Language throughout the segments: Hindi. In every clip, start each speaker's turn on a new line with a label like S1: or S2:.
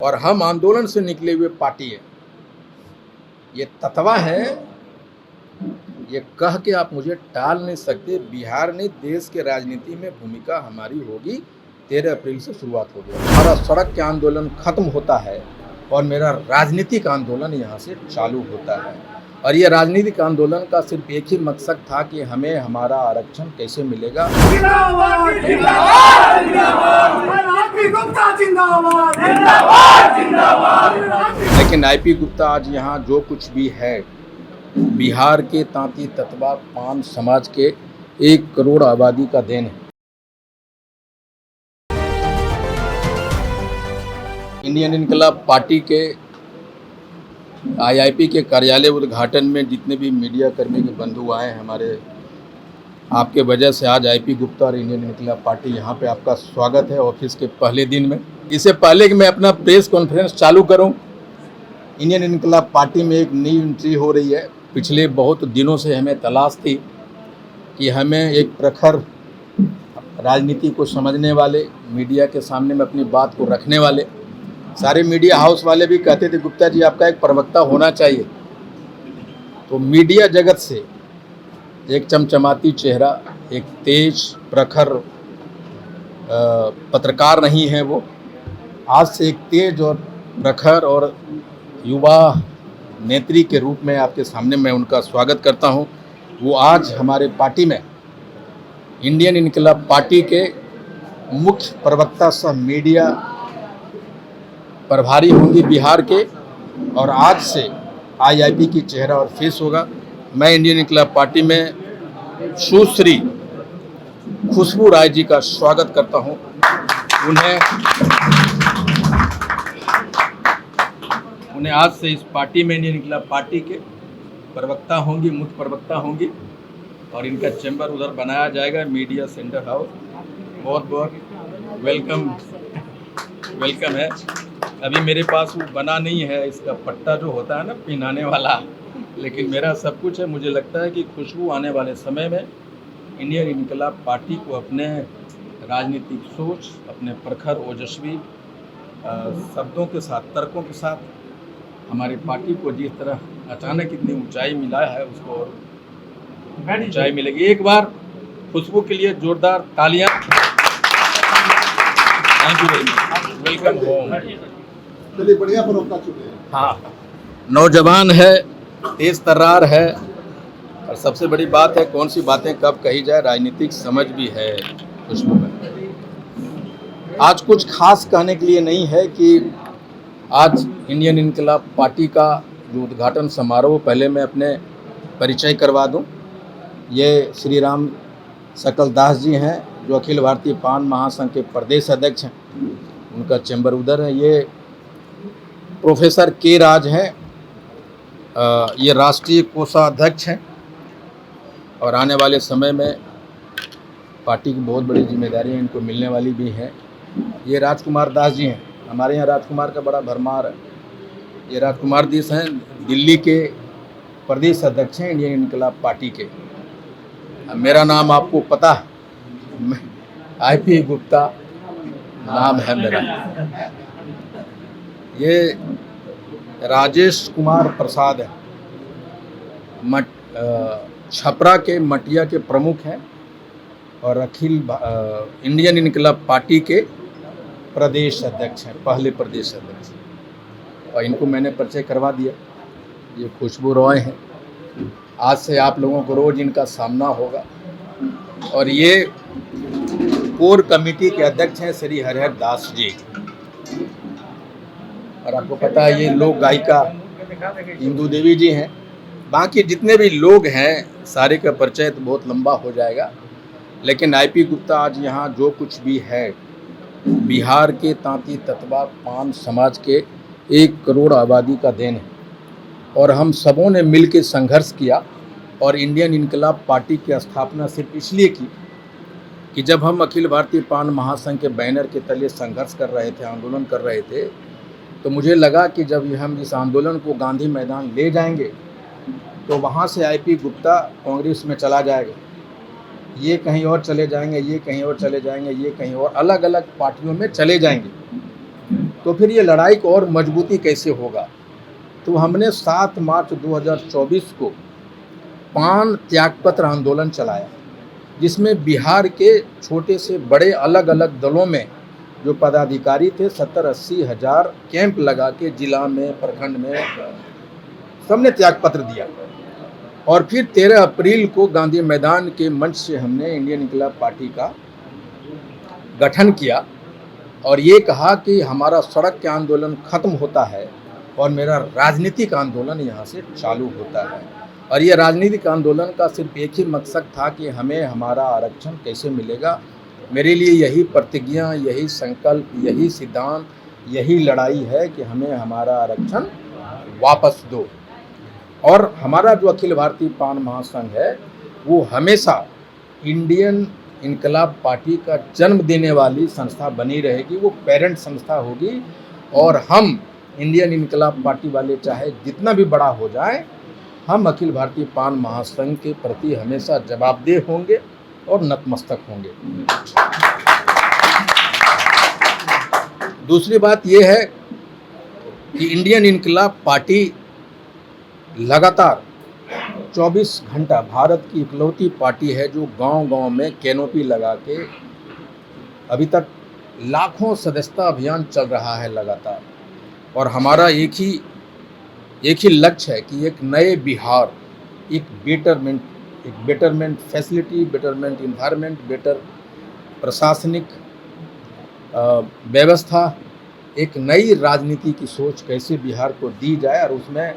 S1: और हम आंदोलन से निकले हुए पार्टी है। ये तत्वा है, ये कह के आप मुझे टाल नहीं सकते। बिहार नहीं, देश के राजनीति में भूमिका हमारी होगी। 13 अप्रैल से शुरुआत हो गई। हमारा सड़क के आंदोलन खत्म होता है और मेरा राजनीतिक आंदोलन यहाँ से चालू होता है। और ये राजनीतिक आंदोलन का सिर्फ एक ही मकसद था कि हमें हमारा आरक्षण कैसे मिलेगा। लेकिन आईपी गुप्ता आज यहाँ जो कुछ भी है, बिहार के तांती ततवा पान समाज के 1 करोड़ आबादी का देन है। इंडियन इनकलाब पार्टी के आईआईपी के कार्यालय उद्घाटन में जितने भी मीडिया कर्मी के बंधु आए हैं हमारे, आपके वजह से आज आईपी गुप्ता और इंडियन इनकलाब पार्टी यहाँ पे आपका स्वागत है ऑफिस के पहले दिन में। इससे पहले कि मैं अपना प्रेस कॉन्फ्रेंस चालू करूँ, इंडियन इनकलाब पार्टी में एक नई एंट्री हो रही है। पिछले बहुत दिनों से हमें तलाश थी कि हमें एक प्रखर राजनीति को समझने वाले, मीडिया के सामने में अपनी बात को रखने वाले, सारे मीडिया हाउस वाले भी कहते थे गुप्ता जी आपका एक प्रवक्ता होना चाहिए। तो मीडिया जगत से एक चमचमाती चेहरा, एक तेज प्रखर पत्रकार नहीं है वो, आज से एक तेज और प्रखर और युवा नेत्री के रूप में आपके सामने मैं उनका स्वागत करता हूं। वो आज हमारे पार्टी में इंडियन इनकलाब पार्टी के मुख्य प्रवक्ता सह मीडिया प्रभारी होंगी बिहार के, और आज से आईआईपी की चेहरा और फेस होगा। मैं इंडियन इनकलाब पार्टी में सुश्री खुशबू राय जी का स्वागत करता हूं। उन्हें आज से इस पार्टी में इंडियन इनकलाब पार्टी के प्रवक्ता होंगी, मुख्य प्रवक्ता होंगी, और इनका चैम्बर उधर बनाया जाएगा मीडिया सेंटर हाउस। बहुत बहुत वेलकम है। अभी मेरे पास वो बना नहीं है इसका पट्टा जो होता है ना पहनाने वाला, लेकिन मेरा सब कुछ है। मुझे लगता है कि खुशबू आने वाले समय में इंडियन इनकलाब पार्टी को अपने राजनीतिक सोच, अपने प्रखर ओजस्वी शब्दों के साथ, तर्कों के साथ हमारी पार्टी को जिस तरह अचानक इतनी ऊंचाई मिला है, उसको और ऊंचाई मिलेगी। एक बार खुशबू के लिए जोरदार तालियां। Thank you very much, welcome home.
S2: चलिए बढ़िया प्रवक्ता चुके हैं।
S1: हाँ, नौजवान है, तेज तर्रार है, और सबसे बड़ी बात है कौन सी बातें कब कही जाए, राजनीतिक समझ भी है खुशबू में। आज कुछ खास कहने के लिए नहीं है कि आज इंडियन इनकलाब पार्टी का जो उद्घाटन समारोह, पहले मैं अपने परिचय करवा दूं। ये श्री राम सकल दास जी हैं जो अखिल भारतीय पान महासंघ के प्रदेश अध्यक्ष हैं, उनका चैम्बर उधर है। ये प्रोफेसर के राज हैं, ये राष्ट्रीय कोषाध्यक्ष हैं, और आने वाले समय में पार्टी की बहुत बड़ी जिम्मेदारियां इनको मिलने वाली भी हैं। ये राजकुमार दास जी हैं, हमारे यहाँ राजकुमार का बड़ा भरमार है। ये राजकुमार दास हैं, दिल्ली के प्रदेश अध्यक्ष हैं इंडियन इनकलाब पार्टी के। मेरा नाम आपको पता है, आईपी गुप्ता नाम है मेरा। ये राजेश कुमार प्रसाद है, छपरा के मटिया के प्रमुख हैं, और अखिल इंडियन इनकलाब पार्टी के प्रदेश अध्यक्ष हैं, पहले प्रदेश अध्यक्ष। और इनको मैंने परिचय करवा दिया। ये खुशबू रॉय हैं, आज से आप लोगों को रोज़ इनका सामना होगा। और ये कोर कमेटी के अध्यक्ष हैं श्री हरिहर दास जी, और आपको पता है ये लोक गायिका इंदू देवी जी हैं। बाकी जितने भी लोग हैं सारे का परिचय तो बहुत लंबा हो जाएगा, लेकिन आईपी गुप्ता आज यहाँ जो कुछ भी है, बिहार के तांती ततवा पान समाज के 1 करोड़ आबादी का देन है। और हम सबों ने मिल के संघर्ष किया, और इंडियन इनकलाब पार्टी की स्थापना सिर्फ इसलिए की कि जब हम अखिल भारतीय पान महासंघ के बैनर के तले संघर्ष कर रहे थे, आंदोलन कर रहे थे, तो मुझे लगा कि जब हम इस आंदोलन को गांधी मैदान ले जाएंगे तो वहाँ से आईपी गुप्ता कांग्रेस में चला जाएगा, ये कहीं और चले जाएंगे, ये कहीं और चले जाएंगे, ये कहीं और, अलग अलग पार्टियों में चले जाएंगे। तो फिर ये लड़ाई को और मजबूती कैसे होगा। तो हमने 7 मार्च 2024 को पान त्यागपत्र आंदोलन चलाया, जिसमें बिहार के छोटे से बड़े अलग अलग दलों में जो पदाधिकारी थे 70-80 हज़ार कैंप लगा के जिला में, प्रखंड में सबने त्यागपत्र दिया। और फिर 13 अप्रैल को गांधी मैदान के मंच से हमने इंडियन इनकलाब पार्टी का गठन किया और ये कहा कि हमारा सड़क के आंदोलन खत्म होता है और मेरा राजनीतिक आंदोलन यहाँ से चालू होता है। और ये राजनीतिक आंदोलन का सिर्फ एक ही मकसद था कि हमें हमारा आरक्षण कैसे मिलेगा। मेरे लिए यही प्रतिज्ञा, यही संकल्प, यही सिद्धांत, यही लड़ाई है कि हमें हमारा आरक्षण वापस दो। और हमारा जो अखिल भारतीय पान महासंघ है वो हमेशा इंडियन इनकलाब पार्टी का जन्म देने वाली संस्था बनी रहेगी, वो पेरेंट संस्था होगी। और हम इंडियन इनकलाब पार्टी वाले चाहे जितना भी बड़ा हो जाए, हम अखिल भारतीय पान महासंघ के प्रति हमेशा जवाबदेह होंगे और नतमस्तक होंगे। दूसरी बात यह है कि इंडियन इनकलाब पार्टी लगातार 24 घंटा भारत की इकलौती पार्टी है जो गांव-गांव में कैनोपी लगा के अभी तक लाखों सदस्यता अभियान चल रहा है लगातार। और हमारा एक ही लक्ष्य है कि एक नए बिहार, एक betterment facility, betterment environment, better प्रशासनिक व्यवस्था, एक नई राजनीति की सोच कैसे बिहार को दी जाए। और उसमें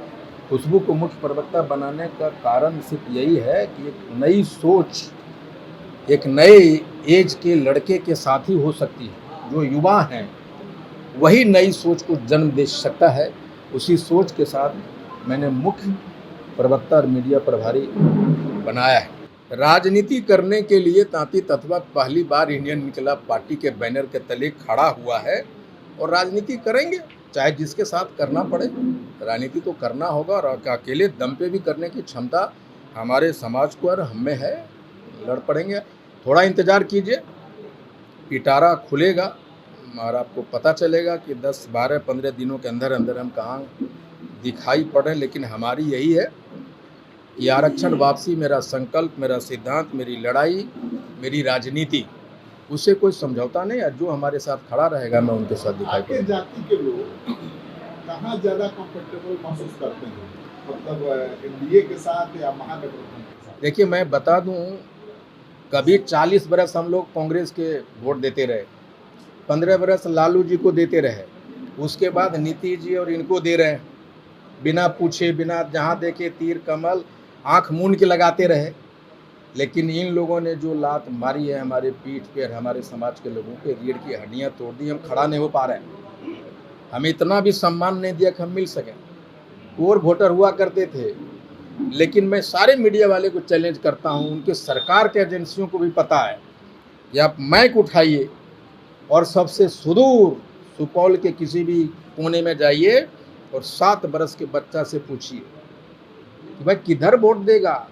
S1: खुशबू को मुख्य प्रवक्ता बनाने का कारण सिर्फ यही है कि एक नई सोच एक नए एज के लड़के के साथ ही हो सकती है। जो युवा हैं वही नई सोच को जन्म दे सकता है। उसी सोच के साथ मैंने मुख्य प्रवक्ता और मीडिया प्रभारी बनाया है। राजनीति करने के लिए तांती तत्वा पहली बार इंडियन इनकलाब पार्टी के बैनर के तले खड़ा हुआ है और राजनीति करेंगे, चाहे जिसके साथ करना पड़े। राजनीति तो करना होगा और अकेले दम पे भी करने की क्षमता हमारे समाज को और हम में है। लड़ पड़ेंगे, थोड़ा इंतज़ार कीजिए, पिटारा खुलेगा और आपको पता चलेगा कि 10, 12, 15 दिनों के अंदर अंदर हम कहाँ दिखाई पड़े। लेकिन हमारी यही है कि आरक्षण वापसी मेरा संकल्प, मेरा सिद्धांत, मेरी लड़ाई, मेरी राजनीति, उससे कोई समझौता नहीं है। जो हमारे साथ खड़ा रहेगा मैं उनके साथ दिखाई
S2: आपके जाति के लोग कहाँ ज़्यादा कंफर्टेबल महसूस करते हैं, मतलब एनडीए के साथ या महागठबंधन के साथ?
S1: देखिए, मैं बता दूं, कभी 40 बरस हम लोग कांग्रेस के वोट देते रहे, 15 बरस लालू जी को देते रहे, उसके बाद नीतीश जी और इनको दे रहे हैं, बिना पूछे, बिना जहाँ देखे तीर कमल आँख मूंद के लगाते रहे। लेकिन इन लोगों ने जो लात मारी है हमारे पीठ पे, हमारे समाज के लोगों के रीढ़ की हड्डियाँ तोड़ दी। हम खड़ा नहीं हो पा रहे हैं, हमें इतना भी सम्मान नहीं दिया कि हम मिल सकें। और वोटर हुआ करते थे, लेकिन मैं सारे मीडिया वाले को चैलेंज करता हूं, उनके सरकार के एजेंसियों को भी पता है कि आप माइक उठाइए और सबसे सुदूर सुपौल के किसी भी कोने में जाइए और 7 बरस के बच्चा से पूछिए कि भाई किधर वोट देगा,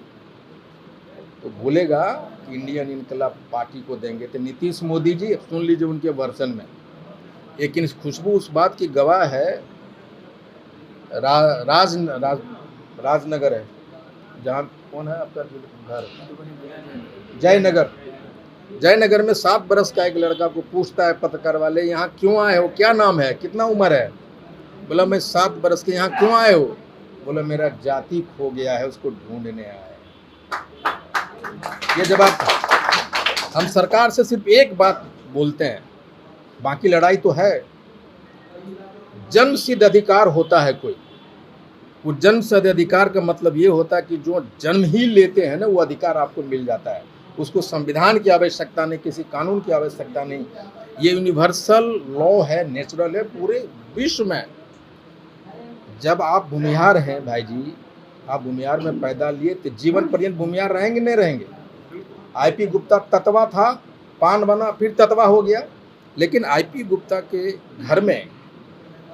S1: तो बोलेगा कि इंडियन इनकलाब पार्टी को देंगे। तो नीतीश मोदी जी, सुन लीजिए उनके वर्जन में। लेकिन खुशबू उस बात की गवाह है, राजनगर है जहाँ, कौन है आपका घर, जयनगर में 7 बरस का एक लड़का को पूछता है पत्रकार वाले, यहाँ क्यों आए हो, क्या नाम है, कितना उम्र है? बोला मैं 7 बरस के, यहाँ क्यों आए हो? बोला मेरा जाति खो गया है, उसको ढूंढने आया है। ये जवाब था। हम सरकार से सिर्फ एक बात बोलते हैं, बाकी लड़ाई तो है। जन्म सिद्ध अधिकार होता है कोई, वो जन्म सिद्ध अधिकार का मतलब ये होता है कि जो जन्म ही लेते हैं ना, वो अधिकार आपको मिल जाता है। उसको संविधान की आवश्यकता नहीं, किसी कानून की आवश्यकता नहीं। ये यूनिवर्सल लॉ है, नेचुरल है पूरे विश्व में। जब आप भूमिहार हैं भाई जी, आप भूमिहार में पैदा लिए तो जीवन पर्यंत भूमिहार रहेंगे, नहीं रहेंगे? आईपी गुप्ता ततवा था, पान बना, फिर ततवा हो गया। लेकिन आईपी गुप्ता के घर में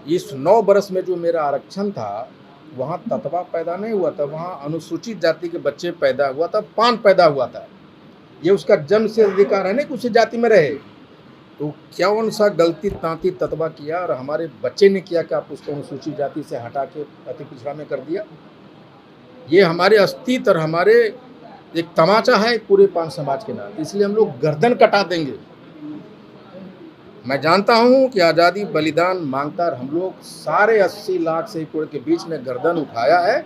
S1: इस 9 बरस में जो मेरा आरक्षण था, वहाँ ततवा पैदा नहीं हुआ था, वहाँ अनुसूचित जाति के बच्चे पैदा हुआ था, पान पैदा हुआ था। ये उसका जन्म से अधिकार है नहीं कि उसी जाति में रहे। तो कौन सा गलती तांती ततवा किया और हमारे बच्चे ने किया कि आप उसको अनुसूचित जाति से हटा के अति पिछड़ा में कर दिया। ये हमारे अस्तित्व और हमारे एक तमाचा है पूरे पान समाज के नाम, इसलिए हम लोग गर्दन कटा देंगे। मैं जानता हूं कि आज़ादी बलिदान मांगता और हम लोग सारे 80 लाख से करोड़ के बीच में गर्दन उठाया है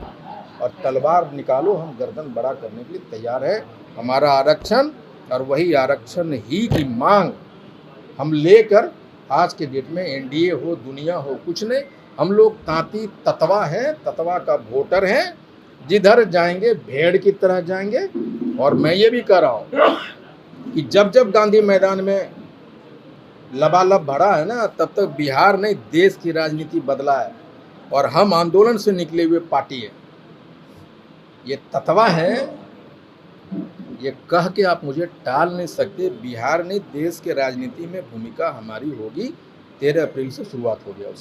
S1: और तलवार निकालो, हम गर्दन बड़ा करने के लिए तैयार है। हमारा आरक्षण और वही आरक्षण ही की मांग हम लेकर आज के डेट में एनडीए हो दुनिया हो कुछ नहीं, हम लोग तांती ततवा हैं, ततवा का वोटर हैं, जिधर जाएंगे भेड़ की तरह जाएंगे। और मैं ये भी कह रहा हूँ कि जब जब गांधी मैदान में लबालब भरा है ना, तब तक बिहार नहीं देश की राजनीति बदला है और हम आंदोलन से निकले हुए पार्टी है। ये ततवा है, ये कह के आप मुझे टाल नहीं सकते। बिहार नहीं देश के राजनीति में भूमिका हमारी होगी। 13 अप्रैल से शुरुआत हो गया उसकी।